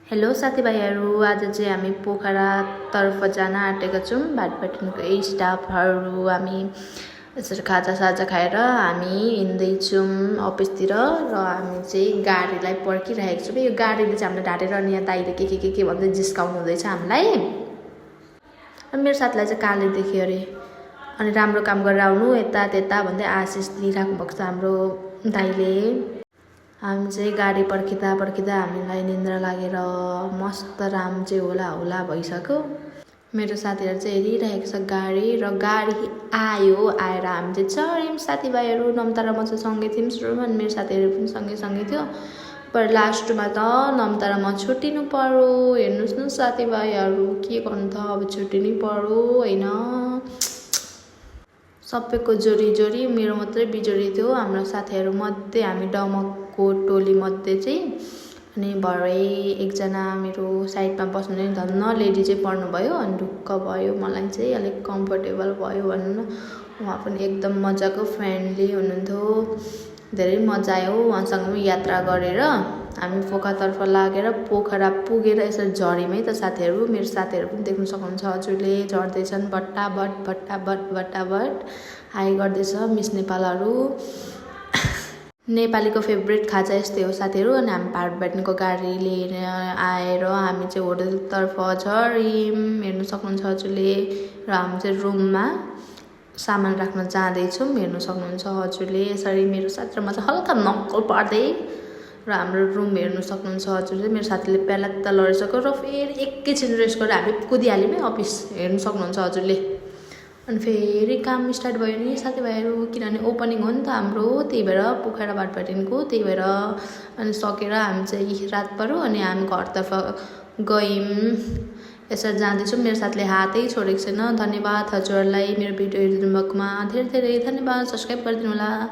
Hello साथीभाइहरू, आज चाहिँ हामी पोखरातर्फ जान आँटेका छौँ। भाटपाटिनको स्टाफहरू हामी यसरी खाजासाजा खाएर हामी हिँड्दैछौँ अफिसतिर र हामी चाहिँ गाडीलाई पर्खिरहेको छौँ। यो गाडीले चाहिँ हामीलाई ढाँटेर अनि यहाँ दाइले के भन्दै जिस्काउनु हुँदैछ हामीलाई। अनि मेरो साथीलाई चाहिँ काले देख्यो अरे, अनि राम्रो काम गरेर आउनु यता त्यता भन्दै आशिष दिइराख्नु भएको छ हाम्रो दाइले। हामी चाहिँ गाडी पर्खिँदा हामीलाई निन्द्रा लागेर मस्त राम चाहिँ होला भइसक्यो। मेरो साथीहरू चाहिँ हेरिरहेको छ गाडी, र गाडी आएर हामी चाहिँ चढ्यौँ। साथीभाइहरू नम्ता र म चाहिँ सँगै थियौँ सुरुमा, अनि मेरो साथीहरू पनि सँगै थियो। पर लास्टमा त नम्ता र म छुट्टिनु पर्यो। हेर्नुहोस् न साथीभाइहरू, के गर्नु त, अब छुट्टिनै पर्यो होइन। सबैको जोरी मेरो मात्रै बिजोरी थियो। हाम्रो साथीहरू मध्ये हामी डमकको टोली मध्ये चाहिँ, अनि भरे एकजना मेरो साइडमा बस्ने धन्न लेडी चाहिँ पढ्नुभयो, अनि ढुक्क भयो। मलाई चाहिँ अलिक कम्फर्टेबल भयो भनौँ न। उहाँ पनि एकदम मजाको फ्रेन्डली हुनुहुन्थ्यो। धेरै मजा आयो उहाँसँग यात्रा गरेर। हामी पोखरातर्फ लागेर पोखरा पुगेर यसरी झरीमै त साथीहरू, मेरो साथीहरू पनि देख्न सक्नुहुन्छ हजुरले, झर्दैछन् भट्टाभट हाई गर्दैछ मिस नेपालहरू। नेपालीको फेभरेट खाजा यस्तै हो साथीहरू। अनि हामी भाटपाटिनको गाडी लिएर आएर हामी चाहिँ होटलतर्फ झऱ्यौँ, हेर्नु सक्नुहुन्छ हजुरले। र हामी चाहिँ रुममा सामान राख्न जाँदैछौँ, हेर्नु सक्नुहुन्छ हजुरले। यसरी मेरो साथीमा चाहिँ हल्का नक्कल पार्दै र हाम्रो रुम हेर्नु सक्नुहुन्छ हजुरले। मेरो साथीले प्यालात्ता लडिसक्यो र फेरि एकैछिन रेस्ट गरेर हामी कुदिहाल्यौँ है अफिस, हेर्नु सक्नुहुन्छ हजुरले। अनि फेरि काम स्टार्ट भयो नि साथीभाइहरू, किनभने ओपनिङ हो नि त हाम्रो, त्यही भएर पोखरा भाटपाटिनको, त्यही भएर अनि सकेर हामी चाहिँ रात पर्यो अनि हामी घरतर्फ गयौँ। यसरी जाँदैछौँ। मेरो साथीले हातै छोडेको छैन। धन्यवाद हजुरहरूलाई मेरो भिडियो हेरिदिनु भएकोमा, धेरै धन्यवाद। सब्सक्राइब गरिदिनु होला।